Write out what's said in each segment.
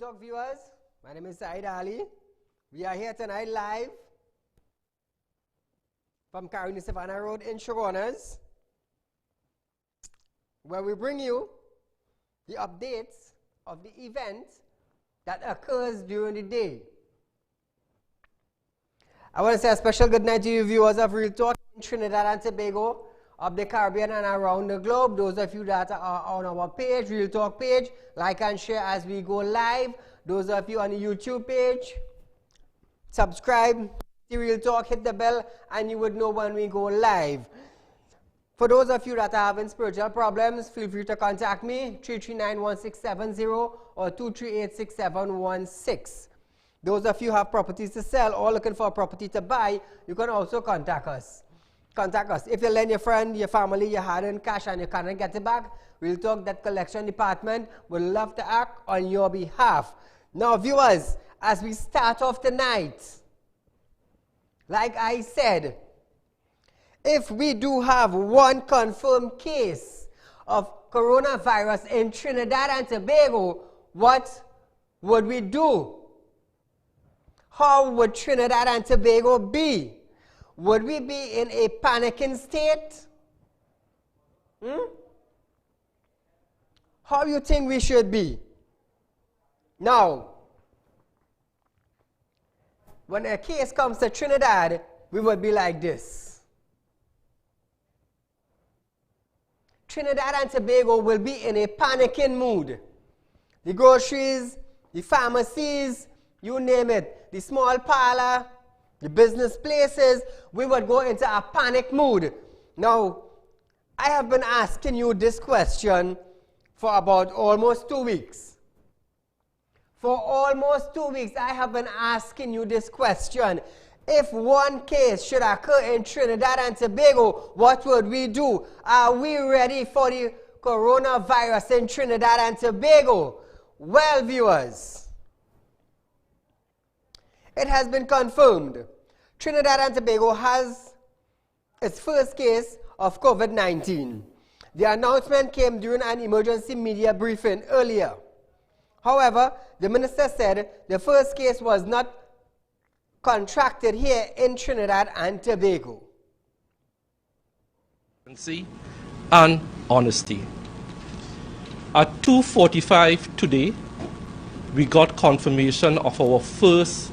Talk viewers, my name is Saieed Ali. We are here tonight live from Caroni Savannah Road in Shoronas, where we bring you the updates of the events that occurs during the day. I want to say a special good night to you viewers of Real Talk in Trinidad and Tobago, of the Caribbean and around the globe. Those of you that are on our page, Real Talk page, like and share as we go live. Those of you on the YouTube page, subscribe to Real Talk, hit the bell, and you would know when we go live. For those of you that are having spiritual problems, feel free to contact me, 339-1670 or 238-6716. Those of you who have properties to sell or looking for a property to buy, you can also contact us. If you lend your friend, your family, your hard-earned cash and you cannot get it back, Real Talk Debt Collection Department would love to act on your behalf. Now, viewers, as we start off tonight, like I said, if we do have one confirmed case of coronavirus in Trinidad and Tobago, what would we do? How would Trinidad and Tobago be? Would we be in a panicking state? How do you think we should be? Now, when a case comes to Trinidad, we would be like this. Trinidad and Tobago will be in a panicking mood. The groceries, the pharmacies, you name it, the small parlor, the business places, we would go into a panic mood. Now, I have been asking you this question for about almost 2 weeks. For almost 2 weeks, I have been asking you this question. If one case should occur in Trinidad and Tobago, what would we do? Are we ready for the coronavirus in Trinidad and Tobago? Well, viewers, it has been confirmed. Trinidad and Tobago has its first case of COVID-19. The announcement came during an emergency media briefing earlier. However, the minister said the first case was not contracted here in Trinidad and Tobago. And honesty. At 2:45 today, we got confirmation of our first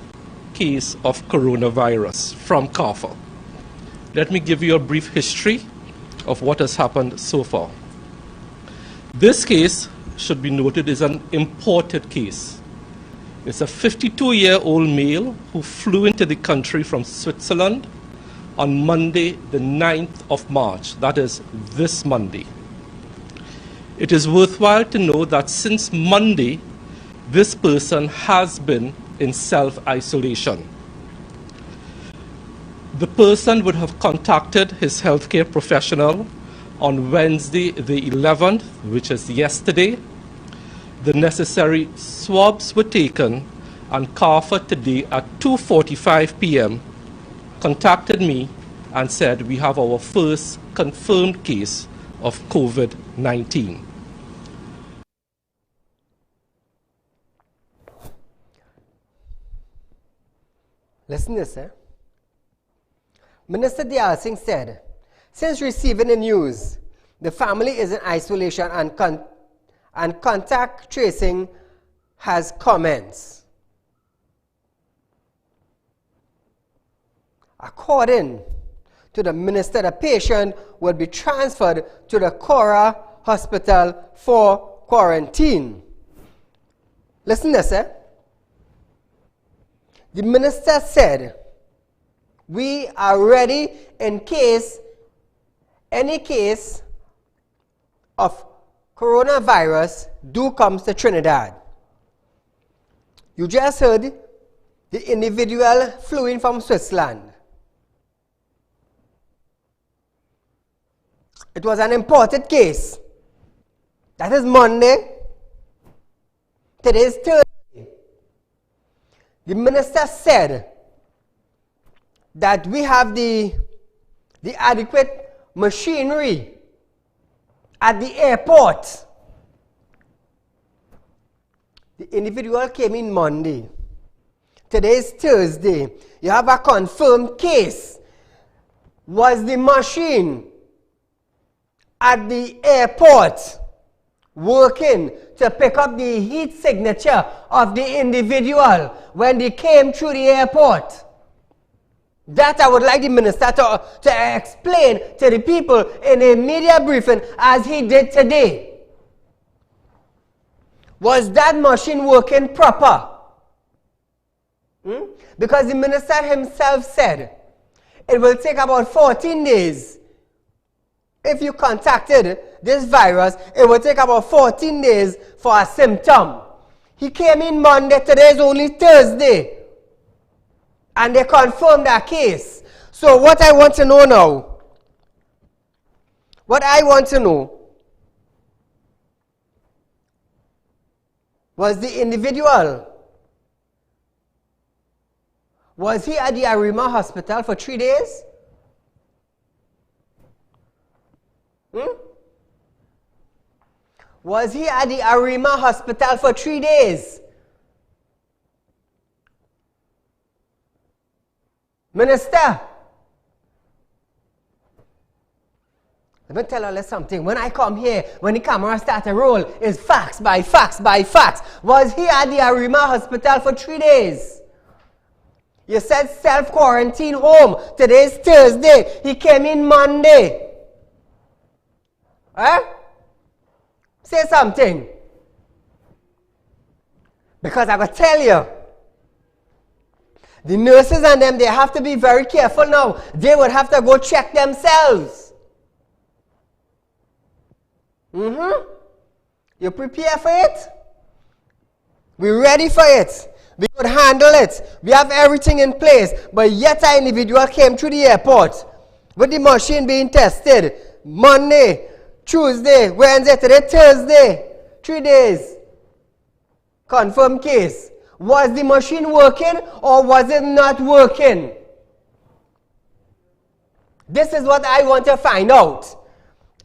case of coronavirus from CARFA. Let me give you a brief history of what has happened so far. This case, should be noted, is an imported case. It's a 52-year-old male who flew into the country from Switzerland on Monday, the 9th of March, that is this Monday. It is worthwhile to know that since Monday, this person has been in self-isolation. The person would have contacted his healthcare professional on Wednesday the 11th, which is yesterday. The necessary swabs were taken, and CARFA today at 2:45 p.m. contacted me and said we have our first confirmed case of COVID-19. Listen to this, Minister Dayal Singh said, since receiving the news, the family is in isolation and contact tracing has commenced. According to the minister, the patient will be transferred to the Cora Hospital for quarantine. Listen to this, The minister said, we are ready in case any case of coronavirus do comes to Trinidad. You just heard the individual flew in from Switzerland. It was an imported case. That is Monday. Today is Thursday. The minister said that we have the adequate machinery at the airport The individual came in Monday. Today is Thursday. You have a confirmed case. Was the machine at the airport working to pick up the heat signature of the individual when they came through the airport? That I would like the minister to explain to the people in a media briefing as he did today. Was that machine working proper? Because the minister himself said it will take about 14 days. If you contacted this virus, it will take about 14 days for a symptom. He came in Monday, today is only Thursday. And they confirmed that case. So what I want to know now, was the individual, was he at the Arima hospital for 3 days? Was he at the Arima hospital for 3 days? Minister, let me tell you something. When I come here, when the camera starts to roll, it's facts by facts by facts. Was he at the Arima hospital for 3 days? You said self-quarantine home. Today's Thursday. He came in Monday. Say something. Because I will tell you, the nurses and them, they have to be very careful now. They would have to go check themselves. You prepare for it? We're ready for it. We could handle it. We have everything in place. But yet an individual came through the airport with the machine being tested. Monday, Tuesday, Wednesday, today, Thursday. 3 days. Confirmed case. Was the machine working or was it not working? This is what I want to find out.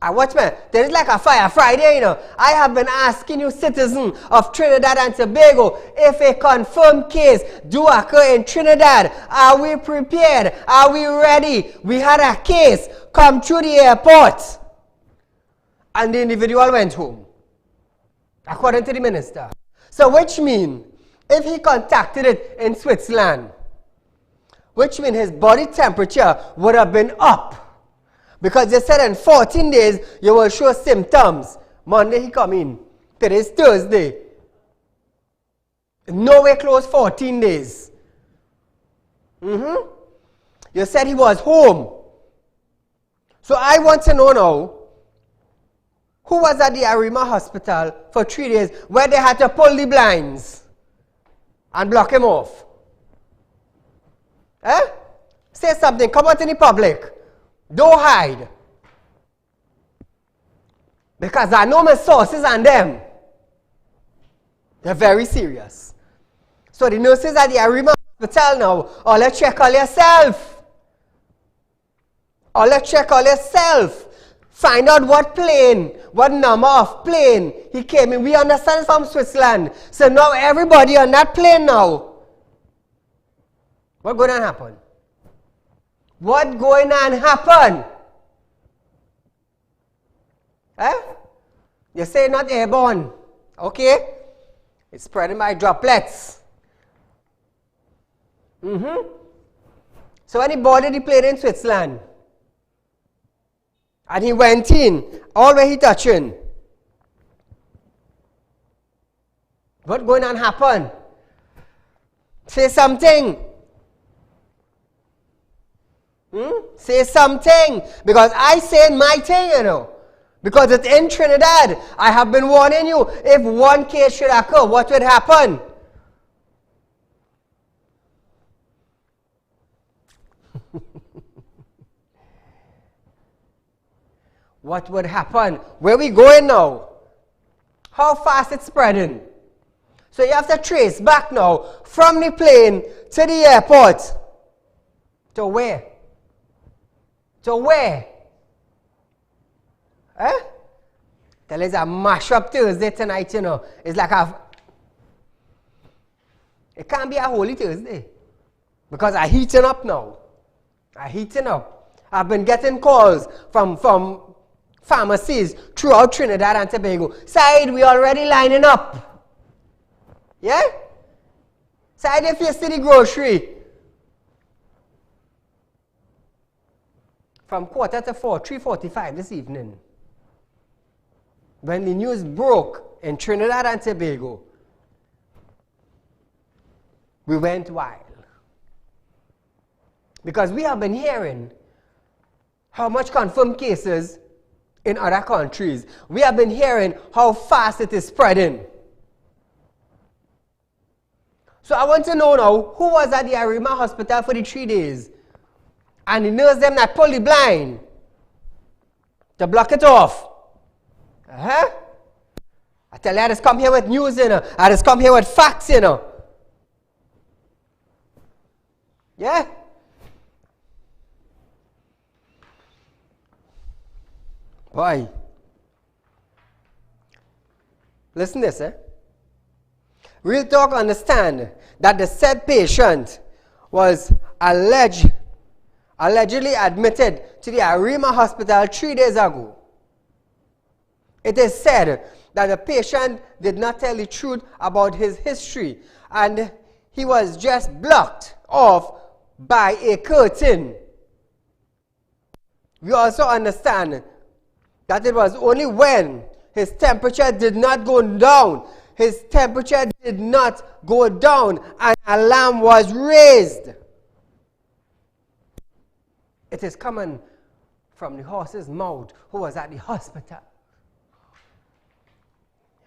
Watch me. There is like a Fire Friday, you know. I have been asking you, citizens of Trinidad and Tobago, if a confirmed case do occur in Trinidad, are we prepared? Are we ready? We had a case come through the airport and the individual went home, according to the minister. So which means, if he contacted it in Switzerland, which means his body temperature would have been up. Because they said in 14 days, you will show symptoms. Monday he come in. Today is Thursday. Nowhere close 14 days. You said he was home. So I want to know now, who was at the Arima hospital for 3 days where they had to pull the blinds and block him off? Say something. Come out in the public. Don't hide. Because I know my sources and them. They're very serious. So the nurses at the Arima hospital now, all you check all yourself. All you check all yourself. Find out what plane, what number of plane he came in. We understand from Switzerland. So now everybody on that plane now. What's going to happen? What going on happen? You say not airborne. Okay? It's spreading by droplets. So when he boarded the plane in Switzerland, and he went in, all where he touching, what going on happen? Say something. Say something. Because I said my thing, you know. Because it's in Trinidad. I have been warning you. If one case should occur, what would happen? What would happen? Where we going now? How fast it's spreading? So you have to trace back now from the plane to the airport. To where? To where? Tell us a mash up Thursday tonight, you know. It's like a It can't be a Holy Thursday. Because I'm heating up now. I'm heating up. I've been getting calls from pharmacies throughout Trinidad and Tobago. Saieed, we already lining up. Yeah? Saieed, if you see the grocery. From 3:45 3:45 this evening. When the news broke in Trinidad and Tobago, we went wild. Because we have been hearing how much confirmed cases in other countries. We have been hearing how fast it is spreading. So I want to know now, who was at the Arima hospital for the 3 days? And the nurse them that pulled the blind to block it off. I tell you, I just come here with news, you know. I just come here with facts, you know. Yeah? Why? Listen to this, Real Talk understand that the said patient was allegedly admitted to the Arima hospital 3 days ago. It is said that the patient did not tell the truth about his history and he was just blocked off by a curtain. We also understand that it was only when his temperature did not go down, his temperature did not go down, an alarm was raised. It is coming from the horse's mouth who was at the hospital.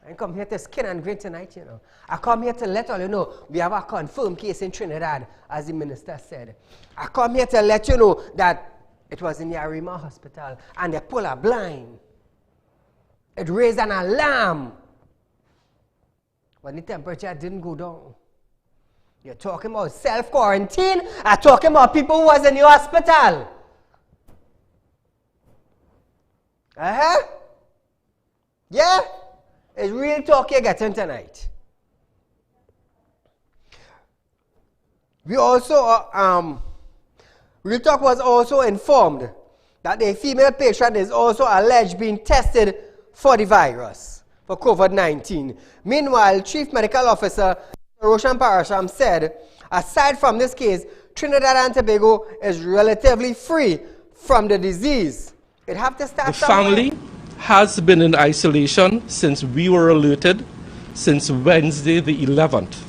I come here to skin and grin tonight, you know. I come here to let all you know we have a confirmed case in Trinidad, as the minister said. I come here to let you know that it was in the Arima hospital and they pulled a blind. It raised an alarm when the temperature didn't go down. You're talking about self-quarantine. I'm talking about people who was in the hospital. Yeah? It's real talk you're getting tonight. We also, Real Talk was also informed that a female patient is also alleged being tested for the virus, for COVID-19. Meanwhile, Chief Medical Officer Roshan Parasham said, aside from this case, Trinidad and Tobago is relatively free from the disease. It have to start somewhere. The family has been in isolation since we were alerted, since Wednesday the 11th.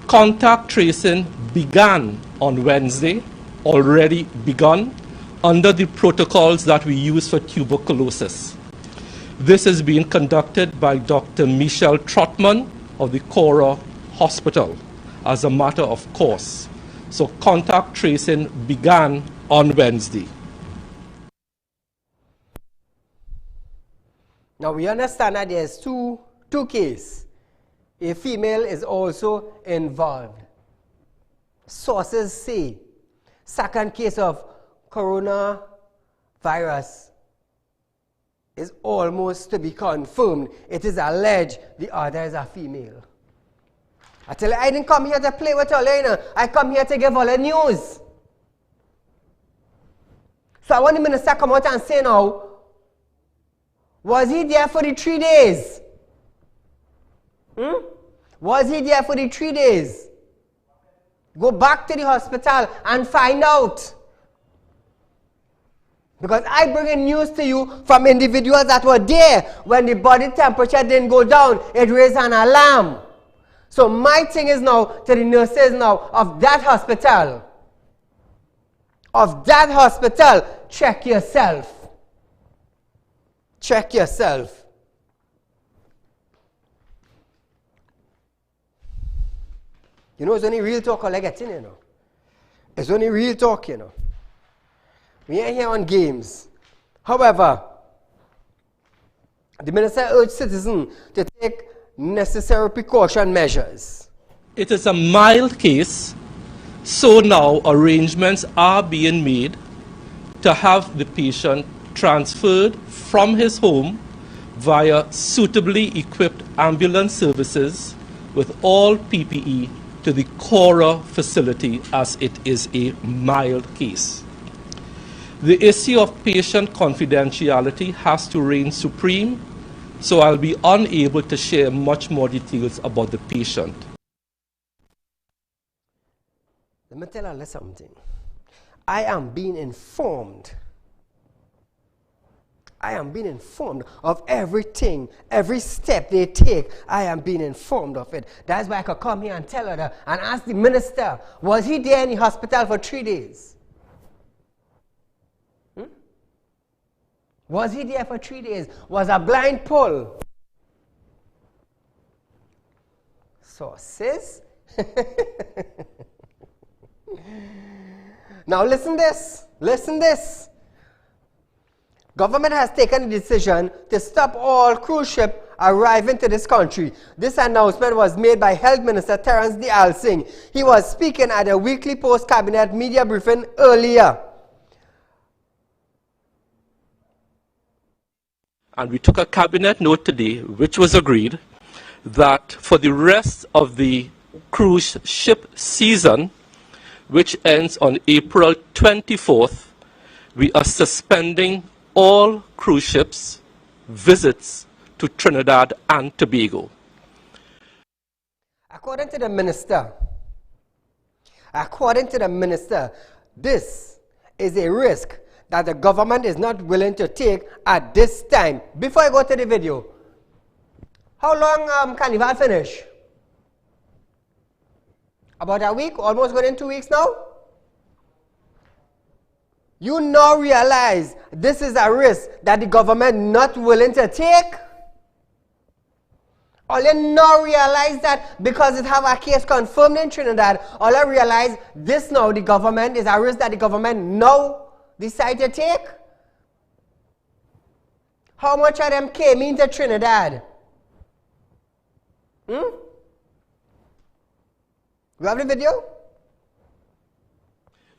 Contact tracing began on Wednesday, already begun, under the protocols that we use for tuberculosis. This is being conducted by Dr. Michelle Trotman of the Cora Hospital as a matter of course. So contact tracing began on Wednesday. Now we understand that there's two cases. A female is also involved. Sources say second case of coronavirus is almost to be confirmed. It is alleged the other is a female. I tell you, I didn't come here to play with all you know. I come here to give all the news. So I want the minister to come out and say now, was he there for the 3 days? Was he there for the 3 days? Go back to the hospital and find out. Because I bring in news to you from individuals that were there when the body temperature didn't go down. It raised an alarm. So my thing is now to the nurses now of that hospital. Of that hospital, check yourself. Check yourself. You know, it's only real talk all I get in, you know. It's only real talk, you know. We ain't here on games. However, the minister urged citizens to take necessary precaution measures. It is a mild case, so now arrangements are being made to have the patient transferred from his home via suitably equipped ambulance services with all PPE to the Cora facility as it is a mild case. The issue of patient confidentiality has to reign supreme, so I'll be unable to share much more details about the patient. Let me tell you something. I am being informed. I am being informed of everything, every step they take. I am being informed of it. That's why I could come here and tell her that, and ask the minister, was he there in the hospital for 3 days? Was he there for 3 days? Was a blind pull? So, sis. Now listen this. Listen this. Government has taken the decision to stop all cruise ships arriving to this country. This announcement was made by Health Minister Terence D. Singh. He was speaking at a weekly post-cabinet media briefing earlier. And we took a cabinet note today, which was agreed that for the rest of the cruise ship season, which ends on April 24th, we are suspending all cruise ships visits to Trinidad and Tobago. According to the minister, this is a risk that the government is not willing to take at this time. Before I go to the video, how long Carnival finish? About a week, almost going in 2 weeks now? You now realize this is a risk that the government not willing to take? All you now realize that because it have a case confirmed in Trinidad, all I realize this now the government is a risk that the government now decide to take? How much of them came into Trinidad? You have the video?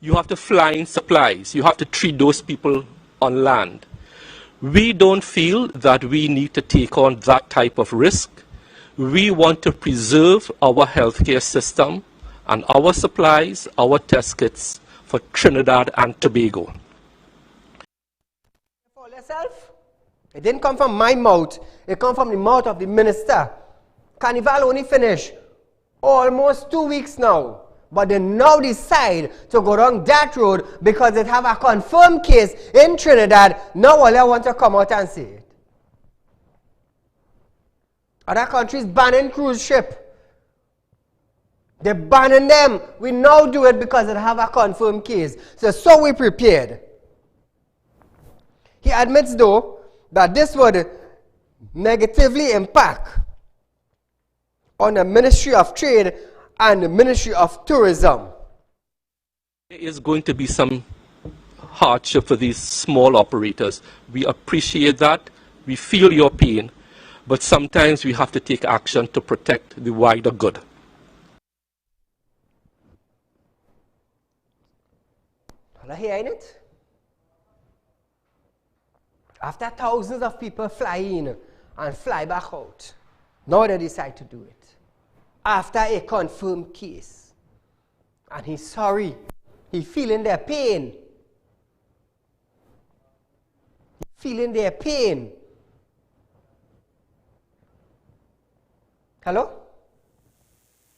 You have to fly in supplies. You have to treat those people on land. We don't feel that we need to take on that type of risk. We want to preserve our healthcare system and our supplies, our test kits for Trinidad and Tobago. For yourself, it didn't come from my mouth. It come from the mouth of the minister. Carnival only finished almost 2 weeks now. But they now decide to go down that road because they have a confirmed case in Trinidad. Now all I want to come out and say it. Other countries banning cruise ship. They're banning them. We now do it because they have a confirmed case. So we prepared. He admits though that this would negatively impact on the Ministry of Trade and the Ministry of Tourism. There is going to be some hardship for these small operators. We appreciate that. We feel your pain. But sometimes we have to take action to protect the wider good. Are you hearing it? After thousands of people fly in and fly back out, now they decide to do it. After a confirmed case. And he's sorry. He's feeling their pain. Feeling their pain. Hello?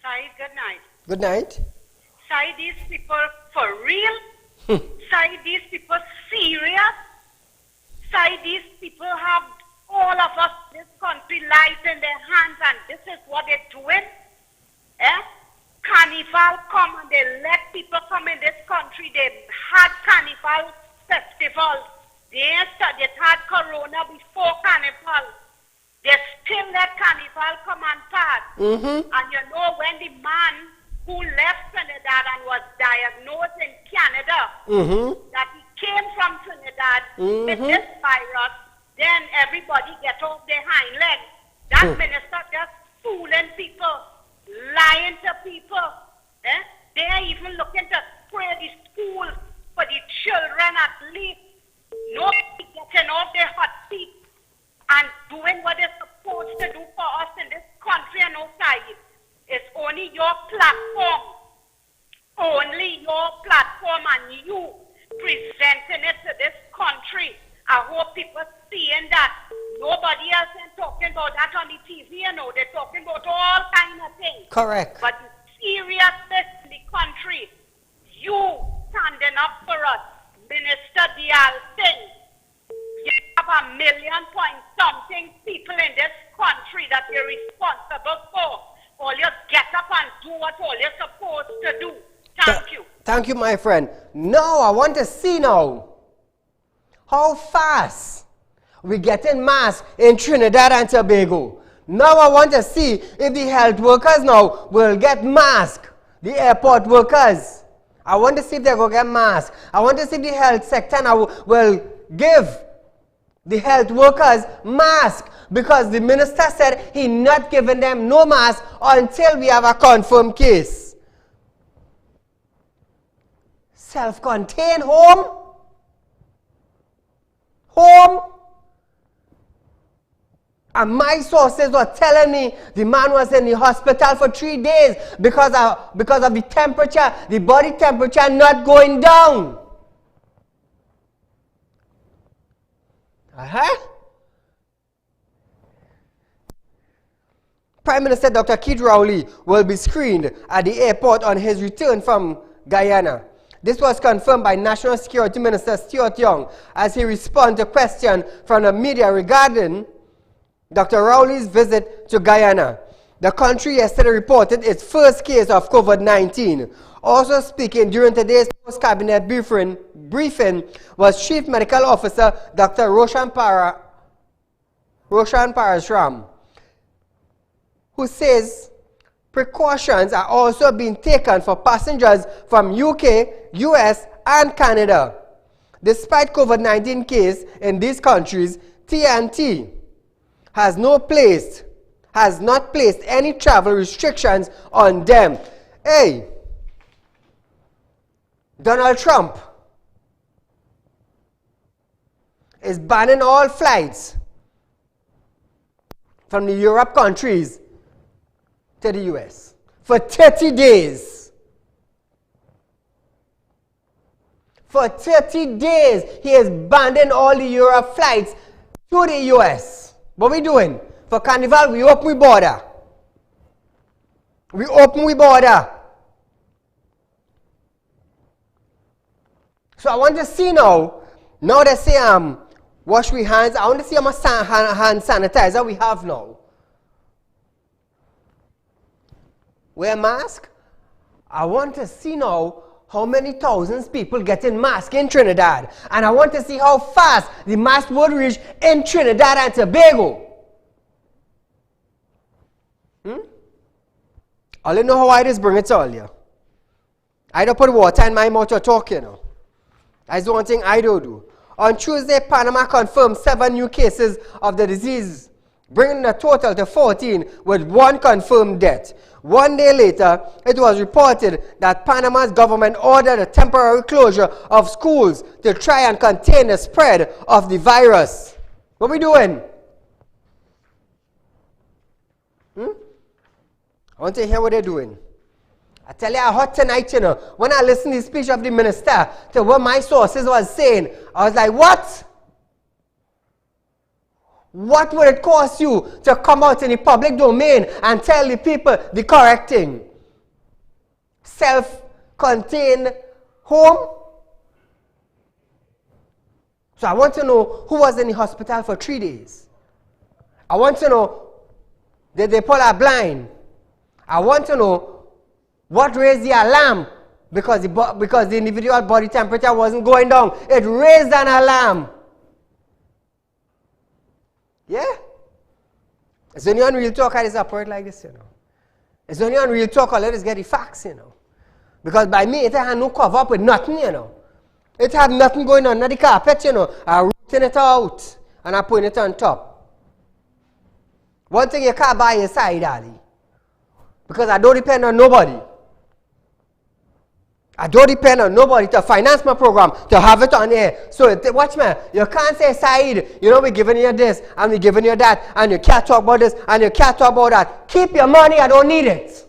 Saeed, good night. Good night. Saeed, these people for real? Saeed, these people serious? Saeed, these people have all of us, this country, life in their hands, and this is what they're doing? Carnival come and they let people come in this country. They had Carnival festival. They had Corona before Carnival. They still let Carnival come and pass. And you know when the man who left Trinidad and was diagnosed in Canada, that he came from Trinidad with this virus, then everybody get off their hind legs. That minister just fooling people. Lying to people. They are even looking to spray the school for the children at least. Nobody getting off their hot seat and doing what they're supposed to do for us in this country and outside. platform. Only your platform and you presenting it to this country. I hope people seeing that. Nobody else is talking about that on the TV, you know. They're talking about all kinds of things. Correct. But the seriousness in the country, you standing up for us, Minister Dial Singh. You have 1 million point something people in this country that you're responsible for. All you get up and do what all you're supposed to do. Thank you. Thank you, my friend. Now, I want to see now how fast we getting masks in Trinidad and Tobago. Now, I want to see if the health workers now will get masks, the airport workers. I want to see if they will get masks. I want to see if the health sector now will give the health workers masks, because the minister said he not giving them no mask until we have a confirmed case. Self-contained home? And my sources were telling me the man was in the hospital for 3 days because of the temperature, the body temperature not going down. Prime Minister Dr. Keith Rowley will be screened at the airport on his return from Guyana. This was confirmed by National Security Minister Stuart Young as he responded to questions from the media regarding Dr. Rowley's visit to Guyana. The country yesterday reported its first case of COVID-19. Also speaking during today's post-cabinet briefing was Chief Medical Officer Dr. Roshan Parashram, who says precautions are also being taken for passengers from UK, US, and Canada. Despite COVID-19 cases in these countries, TNT has not placed any travel restrictions on them. Hey, Donald Trump is banning all flights from the Europe countries to the US for 30 days. For 30 days, he is banning all the Europe flights to the US. What we doing? For Carnival, we open we border. We open we border. So I want to see now they say wash we hands, I want to see how much hand sanitizer we have now. Wear mask. I want to see now how many thousands people getting masks in Trinidad. And I want to see how fast the mask would reach in Trinidad and Tobago. All you know how I just bring it to all you. I don't put water in my mouth to talk, you know. That's the one thing I don't do. On Tuesday, Panama confirmed 7 new cases of the disease, bringing the total to 14 with 1 confirmed death. 1 day later, it was reported that Panama's government ordered a temporary closure of schools to try and contain the spread of the virus. What are we doing? I want to hear what they're doing. I tell you how hot tonight, you know. When I listened to the speech of the minister to what my sources was saying, I was like, what? What would it cost you to come out in the public domain and tell the people the correct thing? Self-contained home? So I want to know who was in the hospital for 3 days. I want to know, did they pull a blind? I want to know what raised the alarm because the individual body temperature wasn't going down. It raised an alarm. Yeah? It's only on Real Talk I just operate like this, you know. It's only on Real Talk I let us get the facts, you know. Because by me, it had no cover up with nothing, you know. It had nothing going on the carpet, you know. I rooting it out and I putting it on top. One thing you can't buy is Saieed Ali. Because I don't depend on nobody. I don't depend on nobody to finance my program, to have it on air. So, watch me, you can't say, Saeed, you know, we're giving you this, and we're giving you that, and you can't talk about this, and you can't talk about that. Keep your money, I don't need it.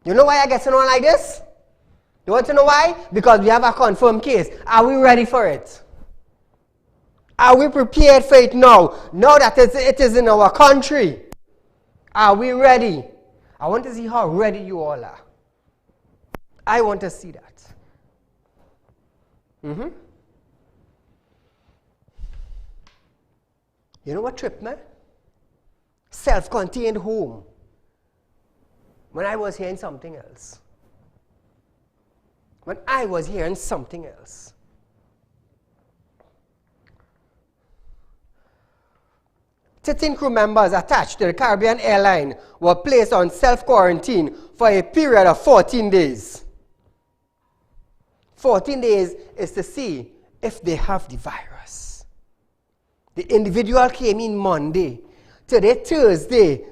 You know why I get to know like this? You want to know why? Because we have a confirmed case. Are we ready for it? Are we prepared for it now? Now that it is in our country. Are we ready? I want to see how ready you all are. I want to see that. You know what tripped me? Self-contained home. When I was hearing something else. When I was hearing something else. 13 crew members attached to the Caribbean airline were placed on self-quarantine for a period of 14 days. 14 days is to see if they have the virus. The individual came in Monday. Today, Thursday,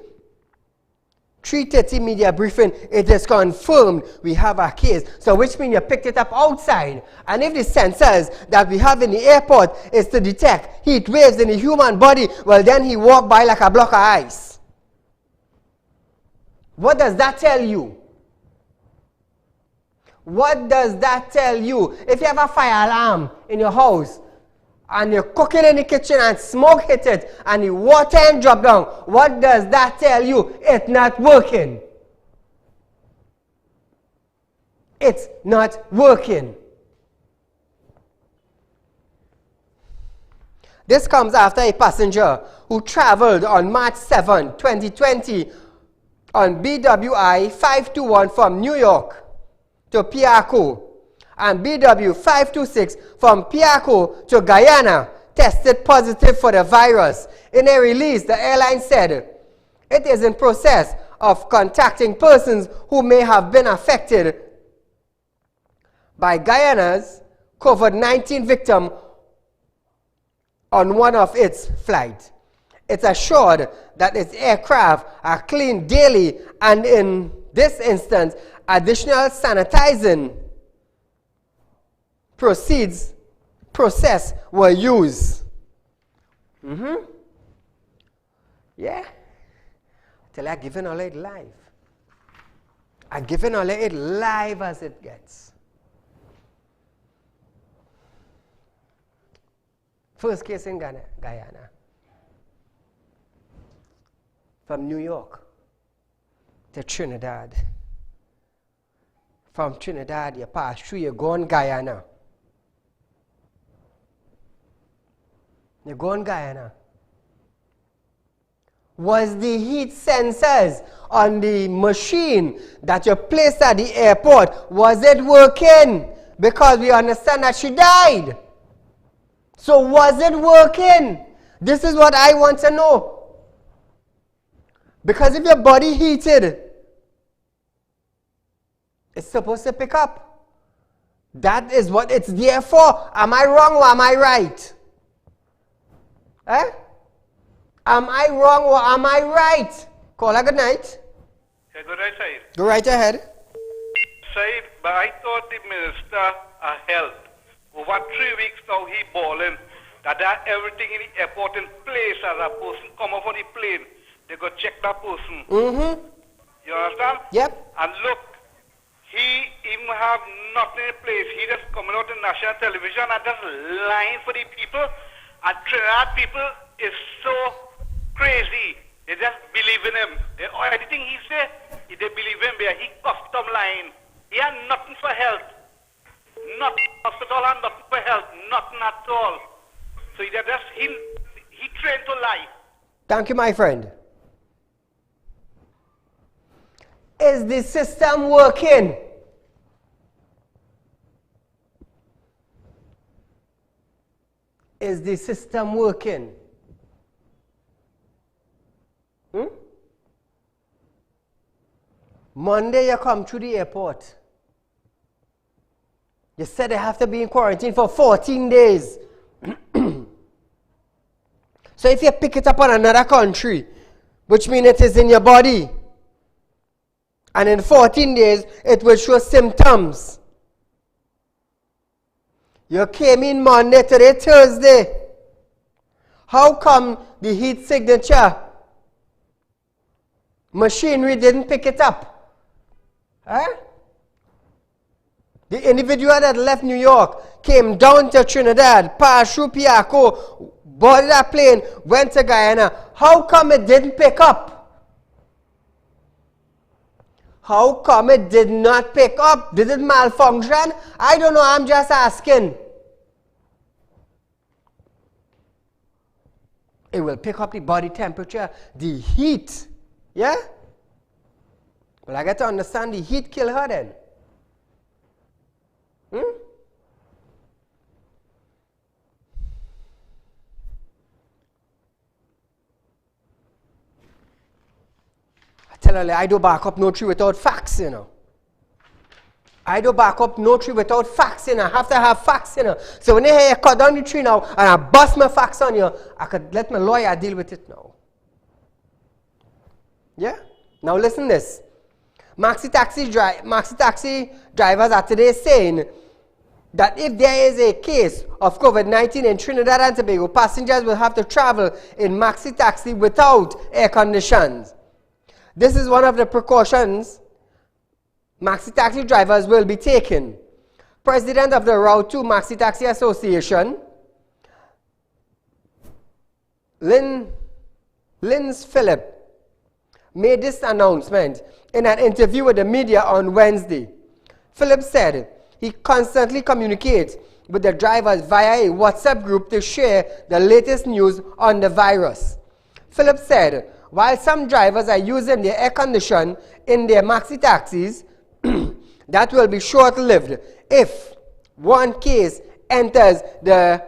3:30 media briefing, it is confirmed we have a case. So which means you picked it up outside. And if the sensors that we have in the airport is to detect heat waves in the human body, well then he walked by like a block of ice. What does that tell you? What does that tell you? If you have a fire alarm in your house, and you're cooking in the kitchen and smoke hit it and the water and drop down, what does that tell you? It's not working. It's not working. This comes after a passenger who traveled on March 7, 2020 on BWI 521 from New York to Piarco and BW 526 from Piarco to Guyana tested positive for the virus. In a release, the airline said it is in process of contacting persons who may have been affected by Guyana's COVID-19 victim on one of its flights. It's assured that its aircraft are cleaned daily, and in this instance, additional sanitizing process were used. Yeah. Till I given all it live. I given all it live as it gets. First case in Guyana. From New York to Trinidad. From Trinidad, you pass through, you go on Guyana. You go on Guyana. Was the heat sensors on the machine that you placed at the airport, was it working? Because we understand that she died. So was it working? This is what I want to know. Because if your body heated, it's supposed to pick up. That is what it's there for. Am I wrong or am I right? Eh? Am I wrong or am I right? Caller, good night. Yeah, good night, Said. Go right ahead. Said, but I thought the Minister of Health, over 3 weeks now, he balling that everything in the airport in place as a person come off on the plane, they go check that person. You understand? Yep. And look, he even have nothing in place. He just coming out on national television and just lying for the people. And Trinidad people is so crazy. They just believe in him. Anything he say, they believe him. He custom lying. He had nothing for health. Nothing hospital and nothing for health. Nothing at all. So he trained to lie. Thank you, my friend. Is the system working? Is the system working? Monday you come through the airport. You said they have to be in quarantine for 14 days. So if you pick it up on another country, which means it is in your body, and in 14 days it will show symptoms. You came in Monday, today Thursday. How come the heat signature machinery didn't pick it up? Huh? The individual that left New York came down to Trinidad, passed through Piaco, boarded that plane, went to Guyana. How come it didn't pick up? How come it did not pick up? Did it malfunction? I don't know, I'm just asking. It will pick up the body temperature, the heat. Yeah? Well, I got to understand the heat kill her then. I tell her, I do back up no tree without facts, you know. I do back up no tree without facts, you know. I have to have facts, you know. So when you hear you cut down the tree now and I bust my facts on you, I could let my lawyer deal with it now. Yeah? Now listen this. Maxi taxi drivers are today saying that if there is a case of COVID-19 in Trinidad and Tobago, passengers will have to travel in maxi taxi without air conditions. This is one of the precautions maxi taxi drivers will be taking. President of the Route 2 Maxi Taxi Association, Lins Phillip, made this announcement in an interview with the media on Wednesday. Phillip said he constantly communicates with the drivers via a WhatsApp group to share the latest news on the virus. Phillip said, while some drivers are using their air condition in their maxi taxis, that will be short-lived if one case enters the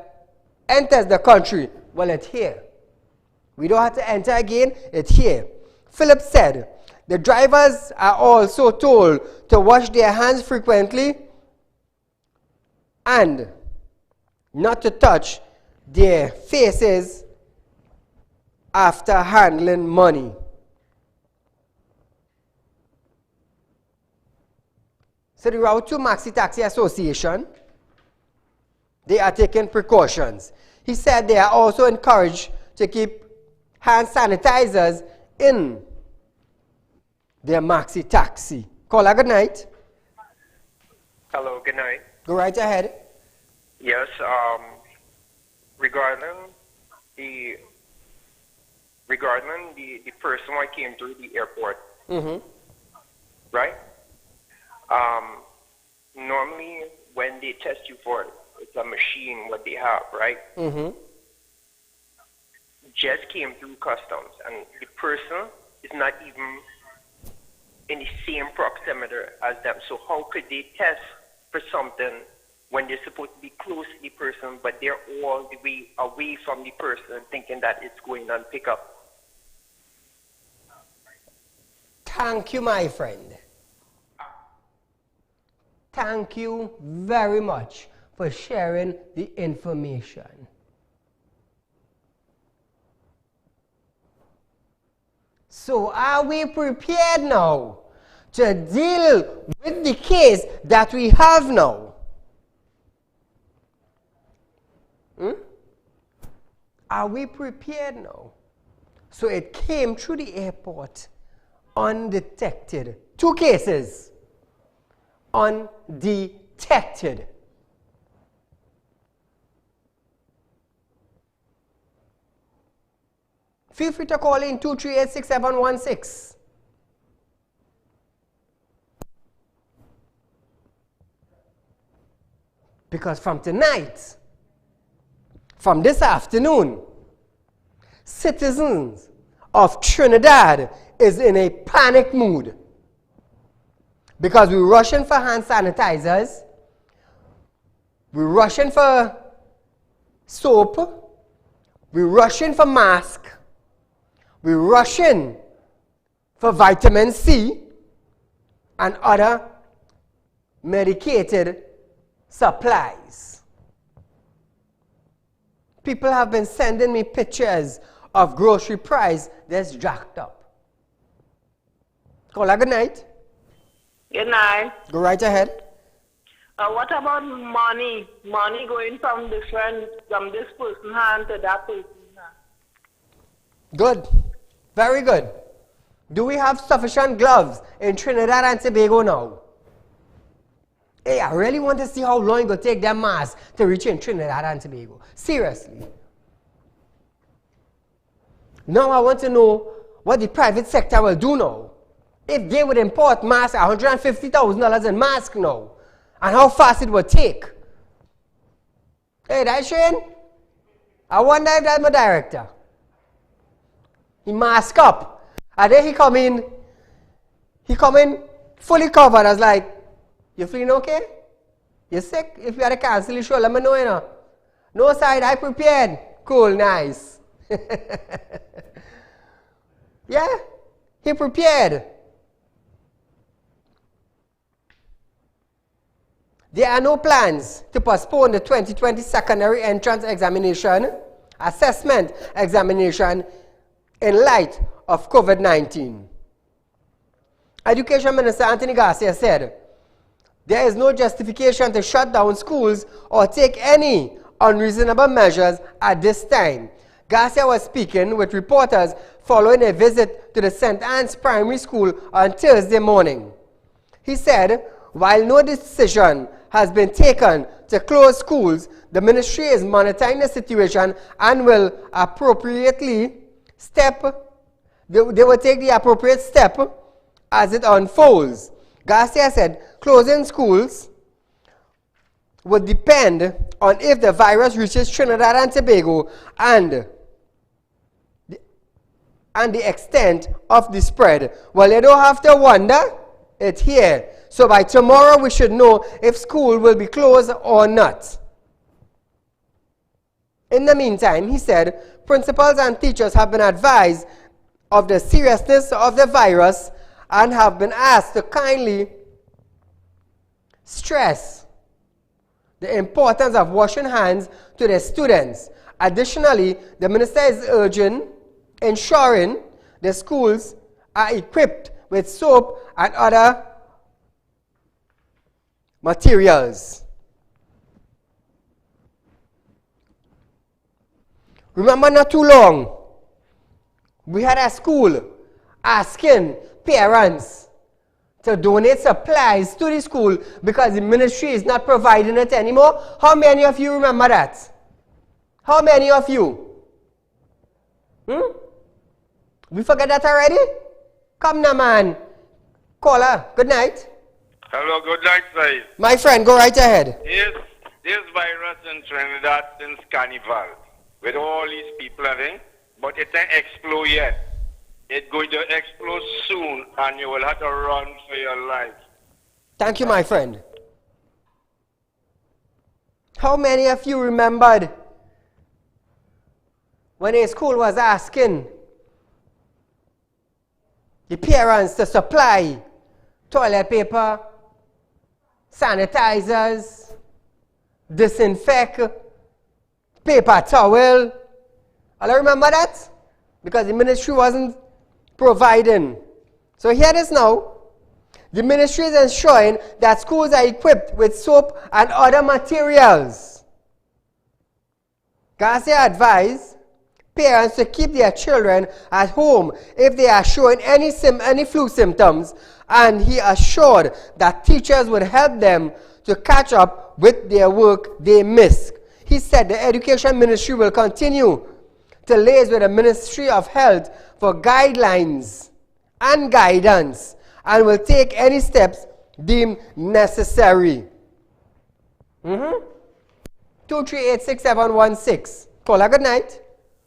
country. Well, it's here. We don't have to enter again, it's here. Phillip said, the drivers are also told to wash their hands frequently and not to touch their faces after handling money. So the Route 2 Maxi Taxi Association, they are taking precautions. He said they are also encouraged to keep hand sanitizers in their maxi taxi. Caller, good night. Hello, good night. Go right ahead. Yes, regarding the person who came through the airport, right? Normally when they test you for it, it's a machine what they have, right? Just came through customs, and the person is not even in the same proximity as them. So how could they test for something when they're supposed to be close to the person, but they're all the way away from the person, thinking that it's going on pickup? Thank you, my friend. Thank you very much for sharing the information. So are we prepared now to deal with the case that we have now? Are we prepared now? So it came through the airport undetected. 2 cases. Undetected. Feel free to call in 238-6716. Because from tonight, from this afternoon, citizens of Trinidad is in a panic mood. Because we're rushing for hand sanitizers, we're rushing for soap, we're rushing for masks, we're rushing for vitamin C and other medicated supplies. People have been sending me pictures of grocery price that's jacked up. Caller, good night. Good night. Go right ahead. What about money? Money going from this person's hand to that person's hand. Good. Very good. Do we have sufficient gloves in Trinidad and Tobago now? Hey, I really want to see how long it will take them masks to reach in Trinidad and Tobago. Seriously. Now I want to know what the private sector will do now. If they would import masks, $150,000 in masks now, and how fast it would take. Hey, that's Shane? I wonder if that's my director. He mask up. And then he come in fully covered. I was like, you feeling okay? You sick? If you had to cancel your show, let me know, you know. No side, I prepared. Cool, nice. Yeah, he prepared. There are no plans to postpone the 2020 secondary entrance examination, assessment examination in light of COVID-19. Education Minister Anthony Garcia said, there is no justification to shut down schools or take any unreasonable measures at this time. Garcia was speaking with reporters following a visit to the St. Anne's Primary School on Thursday morning. He said, while no decision has been taken to close schools, the ministry is monitoring the situation and will appropriately they will take the appropriate step as it unfolds. Garcia said closing schools would depend on if the virus reaches Trinidad and Tobago and the extent of the spread. Well, you don't have to wonder, it's here. So by tomorrow we should know if school will be closed or not. In the meantime, he said, principals and teachers have been advised of the seriousness of the virus and have been asked to kindly stress the importance of washing hands to their students. Additionally, the minister is ensuring the schools are equipped with soap and other materials. Remember, not too long, we had a school asking parents to donate supplies to the school because the ministry is not providing it anymore. How many of you remember that? How many of you? We forget that already? Come now, man. Caller, good night. Hello, good night, Saeed. My friend, go right ahead. Yes, this virus in Trinidad since Carnival, with all these people, I think, but it ain't explode yet. It's going to explode soon, and you will have to run for your life. Thank you, my friend. How many of you remembered when a school was asking the parents to supply toilet paper, sanitizers, disinfect, paper towel? I remember that because the ministry wasn't providing. So here it is now. The ministry is ensuring that schools are equipped with soap and other materials. Garcia advised parents to keep their children at home if they are showing any flu symptoms, and he assured that teachers would help them to catch up with their work they missed. He said the Education Ministry will continue to liaise with the Ministry of Health for guidelines and guidance and will take any steps deemed necessary. 2386716. Caller, good night.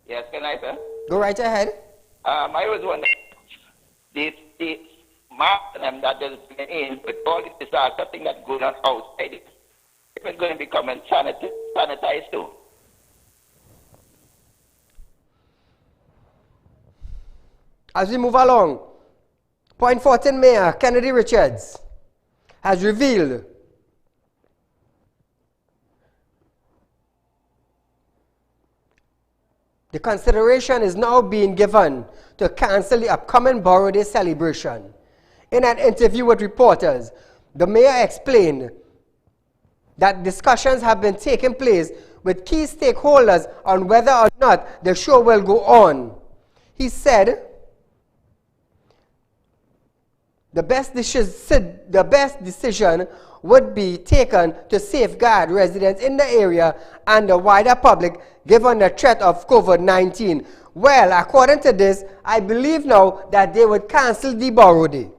Yes, good night, sir. Go right ahead. I was wondering, the mask that is in with all this disaster thing that's going on outside, if it's going to become sanitized too. As we move along, Point 14 Mayor Kennedy Richards has revealed the consideration is now being given to cancel the upcoming Borrow Day celebration. In an interview with reporters, the mayor explained that discussions have been taking place with key stakeholders on whether or not the show will go on. He said the best decision would be taken to safeguard residents in the area and the wider public given the threat of COVID-19. Well, according to this, I believe now that they would cancel the borrow day.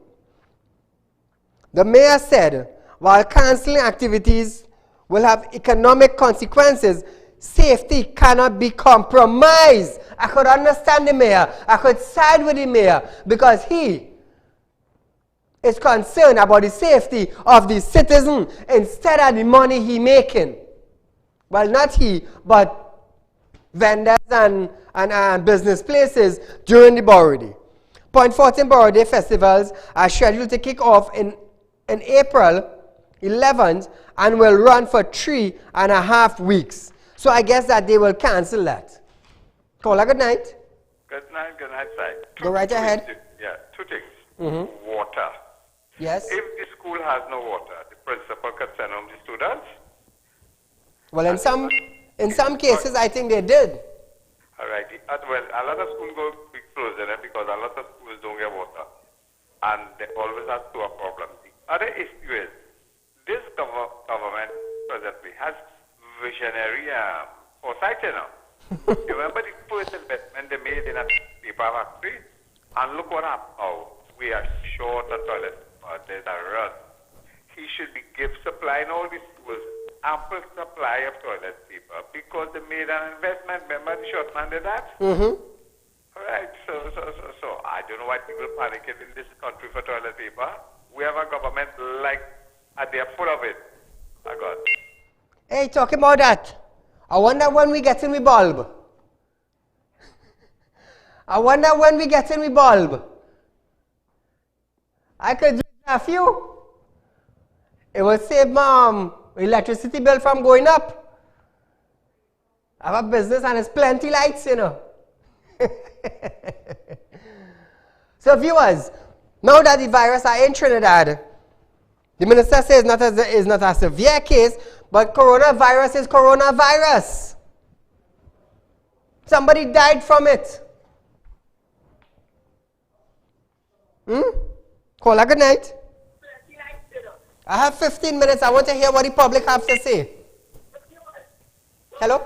The mayor said, while cancelling activities will have economic consequences, safety cannot be compromised. I could understand the mayor. I could side with the mayor because he is concerned about the safety of the citizen instead of the money he making. Well, not he, but vendors and business places during the borrow day. Point 14 Borrow Day festivals are scheduled to kick off in April 11th and will run for 3.5 weeks. So I guess that they will cancel that. Caller, good night. Good night, sir. Go right ahead. Yeah, two things. Mm-hmm. Water. Yes. If the school has no water, the principal could send home the students. Well, in some cases, I think they did. All right. Well, a lot of schools go be closed because a lot of schools don't get water, and they always have sewer problems. The other issue is this government presently has visionary foresight. You remember the first investment they made in a paper factory, and look what happened. Oh, we are short of toilet. There's a run. He should be supplying all these schools ample supply of toilet paper because they made an investment. Remember the short man did that? Mm-hmm. All right. So I don't know why people panicking in this country for toilet paper. We have a government they're full of it. My God. Hey, talking about that. I wonder when we get in the bulb. I could use a few. It will save my electricity bill from going up. I have a business and it's plenty lights, So viewers, now that the virus are in Trinidad, the minister says it's not a severe case, but coronavirus is coronavirus. Somebody died from it. Caller, good night. I have 15 minutes. I want to hear what the public have to say. Hello?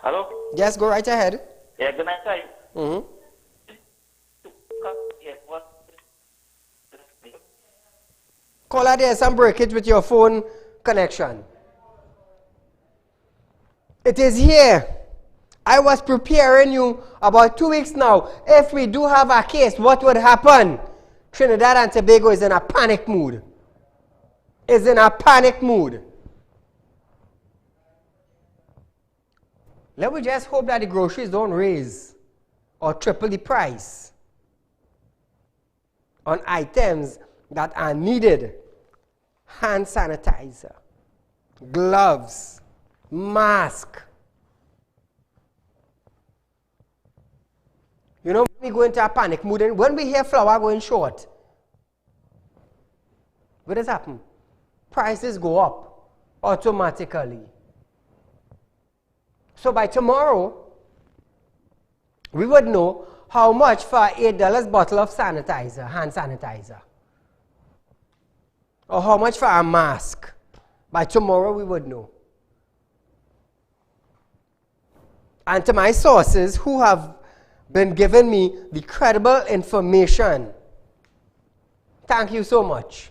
Hello? Yes, go right ahead. Yeah, good night, sir. Mm-hmm. Caller, there's some breakage with your phone connection. It is here. I was preparing you about 2 weeks now. If we do have a case, what would happen? Trinidad and Tobago is in a panic mood. Let me just hope that the groceries don't raise or triple the price on items that are needed. Hand sanitizer, gloves, mask. When we go into a panic mood, and when we hear flour going short, what does happen? Prices go up automatically. So by tomorrow, we would know how much for an $8 bottle of sanitizer, hand sanitizer. Or how much for a mask. By tomorrow, we would know. And to my sources who have been giving me the credible information, thank you so much.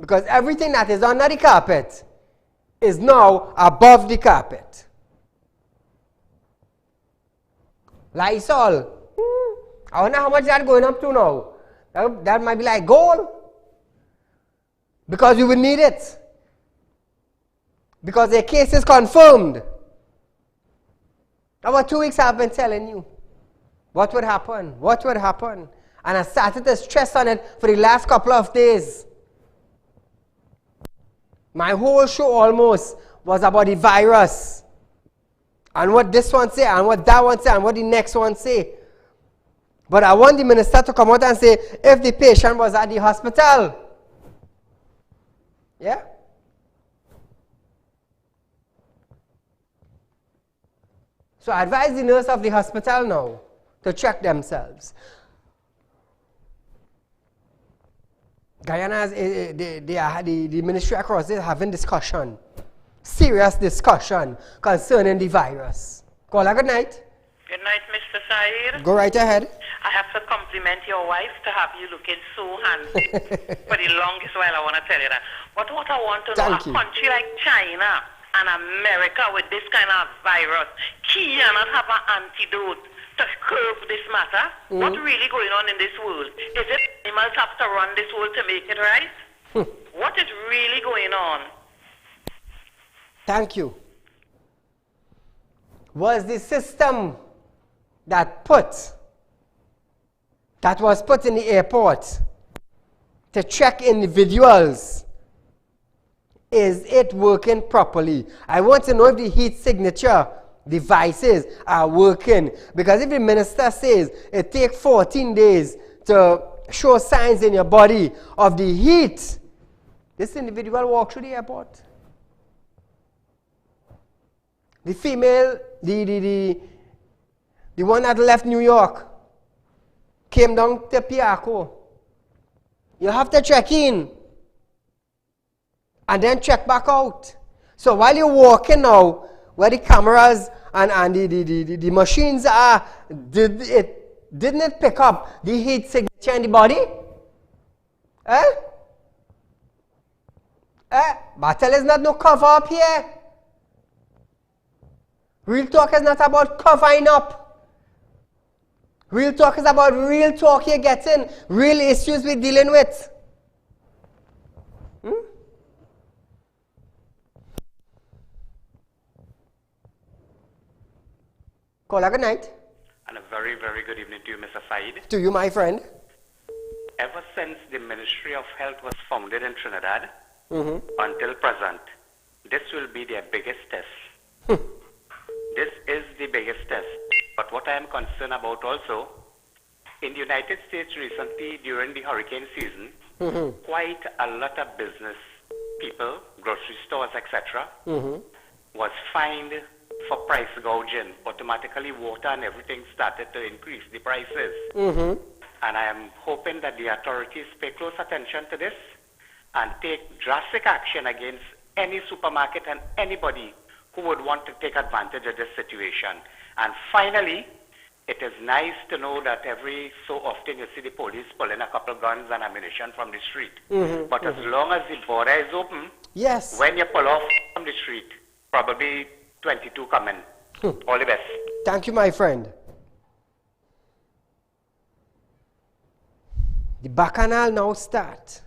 Because everything that is under the carpet is now above the carpet. Lysol. I wonder how much that's going up to now. That might be like gold. Because we will need it. Because the case is confirmed. About 2 weeks I've been telling you what would happen. And I started to stress on it for the last couple of days. My whole show almost was about the virus. And what this one say, and what that one say, and what the next one say. But I want the minister to come out and say, if the patient was at the hospital. Yeah? So I advise the nurse of the hospital now to check themselves. Guyana has, the ministry across there having discussion, serious discussion concerning the virus. Caller, good night. Good night, Mr. Saieed. Go right ahead. I have to compliment your wife to have you looking so handsome. For the longest while, I want to tell you that. But what I want to know, Thank you. country like China and America with this kind of virus cannot have an antidote to curb this matter. What's really going on in this world? Is it animals have to run this world to make it right? What is really going on? Thank you. Was the system that was put in the airport to check individuals, is it working properly? I want to know if the heat signature devices are working, because if the minister says it takes 14 days to show signs in your body of the heat, this individual walked through the airport. The female, the one that left New York, came down to Piaco. You have to check in and then check back out. So while you're walking now, where the cameras and the machines are, didn't it pick up the heat signature in the body? Battle is not no cover up here. Real talk is not about covering up. Real talk is about real talk you're getting, real issues we're dealing with. Caller, good night. And a very, very good evening to you, Mr. Saieed. To you, my friend. Ever since the Ministry of Health was founded in Trinidad until present, this will be their biggest test. This is the biggest test. But what I am concerned about also, in the United States recently during the hurricane season, quite a lot of business people, grocery stores, etc., was fined for price gouging. Automatically water and everything started to increase the prices. And I am hoping that the authorities pay close attention to this and take drastic action against any supermarket and anybody who would want to take advantage of this situation. And finally, it is nice to know that every so often you see the police pulling a couple guns and ammunition from the street. But as long as the border is open, yes, when you pull off from the street, probably 22 coming. All the best. Thank you, my friend. The bacchanal now start.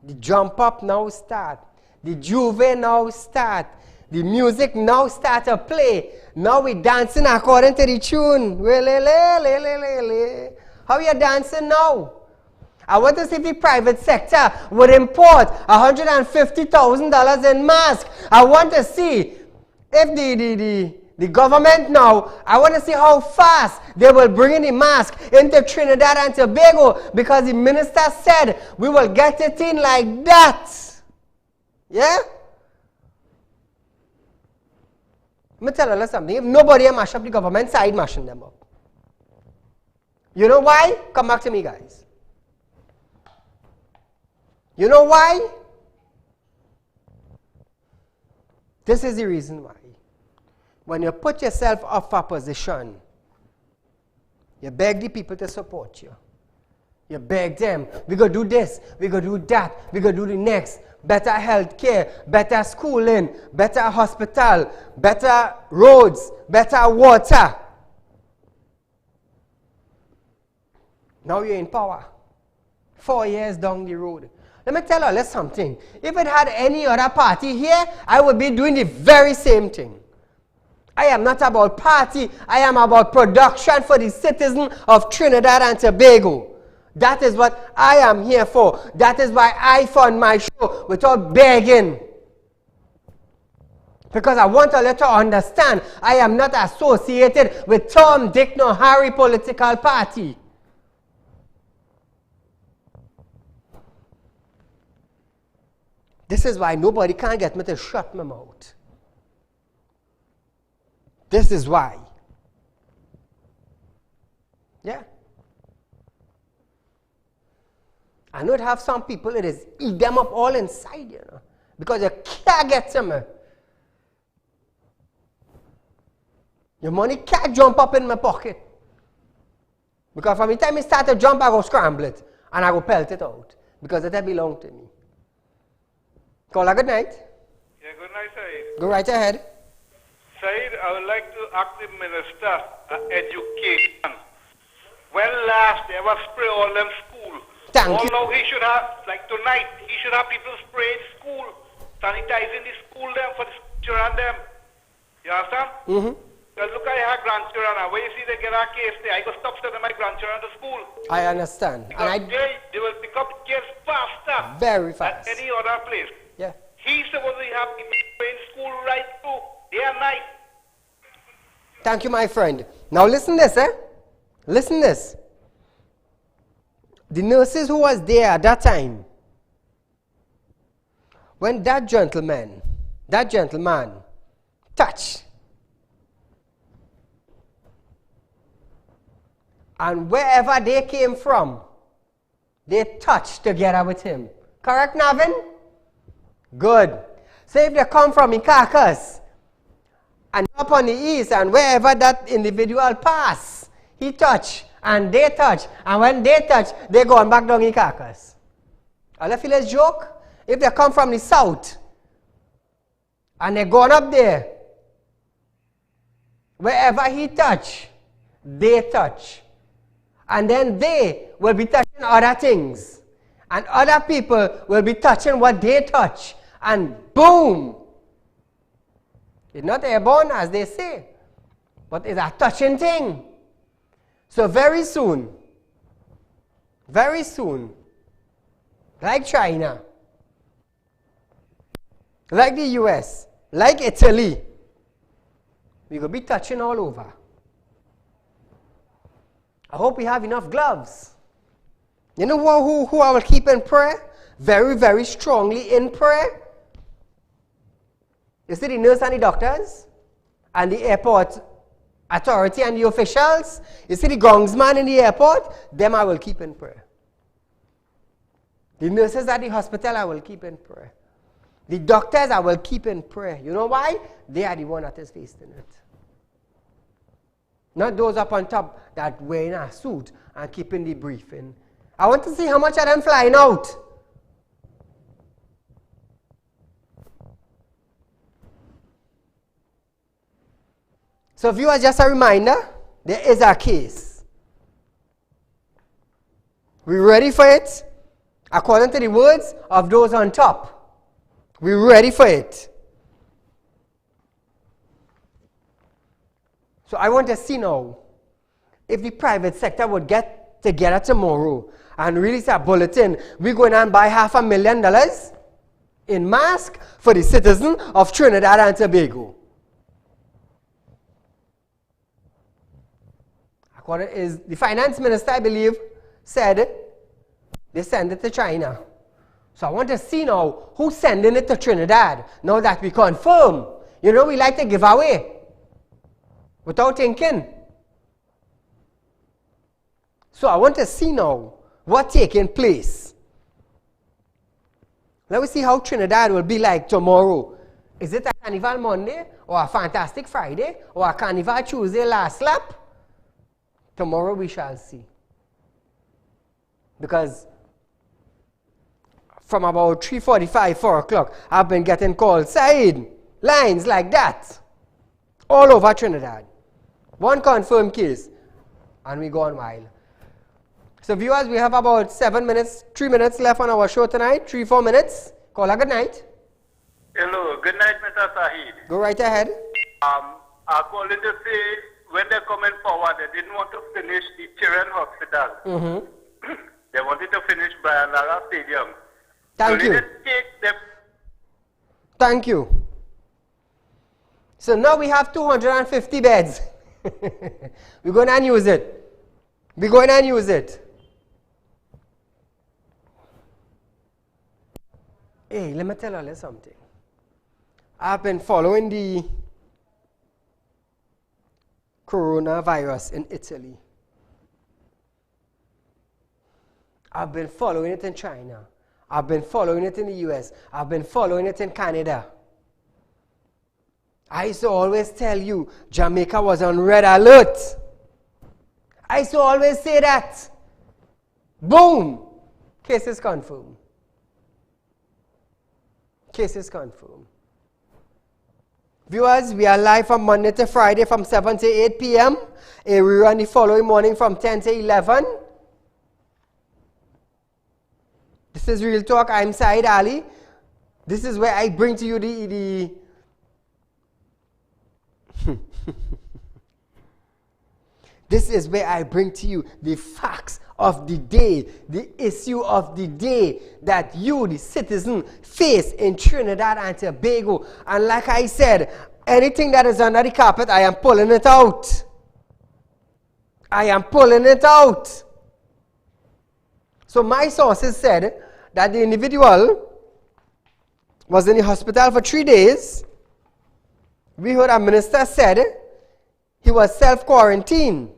The jump up now start. The juve now start. The music now start to play. Now we dancing according to the tune. How you dancing now? I want to see if the private sector would import $150,000 in masks. I want to see if the government now, I want to see how fast they will bring in the mask into Trinidad and Tobago, because the minister said we will get it in like that. Yeah? Let me tell you something. If nobody mash up the government side, mashing them up. You know why? Come back to me, guys. You know why? This is the reason why. When you put yourself up for position, you beg the people to support you. You beg them, we go do this, we go do that, we go do the next. Better health care, better schooling, better hospital, better roads, better water. Now you're in power. 4 years down the road. Let me tell you something. If it had any other party here, I would be doing the very same thing. I am not about party. I am about production for the citizen of Trinidad and Tobago. That is what I am here for. That is why I fund my show without begging. Because I want to let you understand, I am not associated with Tom, Dick, nor Harry political party. This is why nobody can get me to shut my mouth. This is why. Yeah. I know it have some people, it is eat them up all inside, you know, because you can't get some. Your money can't jump up in my pocket. Because from the time it start to jump, I go scramble it, and I go pelt it out, because it belong to me. Caller, good night. Yeah, good night, Said. Go right ahead. Said, I would like to ask the Minister of Education, when last they ever spray all them school? Thank you. Although he should have, like tonight, he should have people spray school, sanitizing the school them for the children them. You understand? Mm-hmm. Because look, I have grandchildren, and when you see they get a case there, I go stop sending my grandchildren to school. I understand. Because And they will pick up kids faster very fast. than any other place. Yeah. He's supposed to have people in school right through, day and night. Thank you, my friend. Now listen this, Listen this. The nurses who was there at that time, when that gentleman touched, and wherever they came from, they touched together with him. Correct, Navin? Good. So if they come from Carcass and up on the east, and wherever that individual pass, he touch and they touch, and when they touch, they go on back down in Carcass. All I feel is joke. If they come from the south and they gone up there, wherever he touch, they touch. And then they will be touching other things. And other people will be touching what they touch. And boom! It's not airborne as they say, but it's a touching thing. So very soon, like China, like the US, like Italy, we're going to be touching all over. I hope we have enough gloves. You know who I will keep in prayer? Very, very strongly in prayer? You see the nurse and the doctors? And the airport authority and the officials? You see the groundsman in the airport? Them I will keep in prayer. The nurses at the hospital I will keep in prayer. The doctors I will keep in prayer. You know why? They are the one that is facing it. Not those up on top that wearing a suit and keeping the briefing. I want to see how much of them flying out. So viewers, just a reminder, there is a case. We ready for it? According to the words of those on top. We ready for it. So I want to see now if the private sector would get together tomorrow and release a bulletin. We're going to buy $500,000 in mask for the citizen of Trinidad and Tobago. According is the finance minister, I believe, said they send it to China. So I want to see now who's sending it to Trinidad. Now that we confirm. You know, we like to give away without thinking. So I want to see now what's taking place. Let me see how Trinidad will be like tomorrow. Is it a Carnival Monday or a Fantastic Friday or a Carnival Tuesday last lap? Tomorrow we shall see. Because from about 3:45, 4 o'clock, I've been getting calls, Saeed, lines like that, all over Trinidad. One confirmed case, and we go on wild. So viewers, we have about 3 minutes left on our show tonight, 4 minutes. Caller, good night. Hello, good night, Mr. Saeed. Go right ahead. I called to say, when they're coming forward, they didn't want to finish the children hospital. Mm-hmm. They wanted to finish Brian Lara Stadium. Thank you. Thank you. So now we have 250 beds. We're going to use it. We're going to use it. Hey, let me tell you something. I've been following the coronavirus in Italy. I've been following it in China. I've been following it in the US. I've been following it in Canada. I used to always tell you Jamaica was on red alert. I used to always say that. Boom! Case is confirmed. Case is confirmed. Viewers, we are live from Monday to Friday from 7 to 8 p.m. A rerun the following morning from 10 to 11. This is Real Talk. I'm Saieed Ali. This is where I bring to you the This is where I bring to you the facts of the day, the issue of the day that you, the citizen, face in Trinidad and Tobago. And like I said, anything that is under the carpet, I am pulling it out. I am pulling it out. So my sources said that the individual was in the hospital for 3 days. We heard a minister said he was self-quarantined.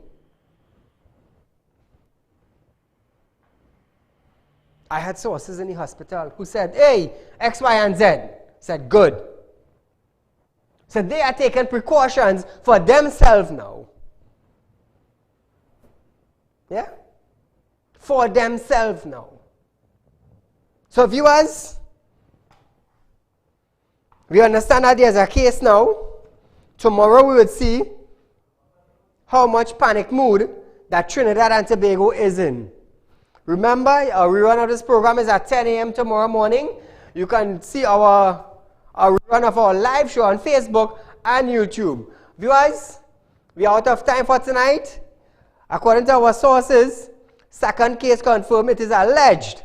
I had sources in the hospital who said, hey, X, Y, and Z. Said, good. So they are taking precautions for themselves now. Yeah? For themselves now. So viewers, we understand that there's a case now. Tomorrow we will see how much panic mood that Trinidad and Tobago is in. Remember, our rerun of this program is at 10 a.m. tomorrow morning. You can see our rerun of our live show on Facebook and YouTube. Viewers, we are out of time for tonight. According to our sources, second case confirmed, it is alleged.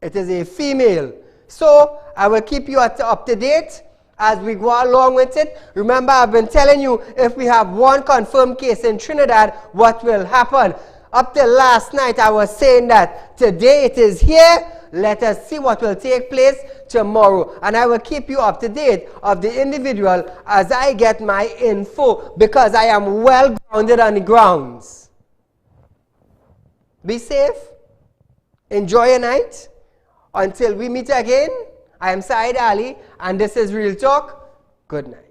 It is a female. So, I will keep you up to date as we go along with it. Remember, I've been telling you, if we have one confirmed case in Trinidad, what will happen? Up till last night, I was saying that today it is here. Let us see what will take place tomorrow. And I will keep you up to date of the individual as I get my info, because I am well grounded on the grounds. Be safe. Enjoy your night. Until we meet again, I am Saieed Ali, and this is Real Talk. Good night.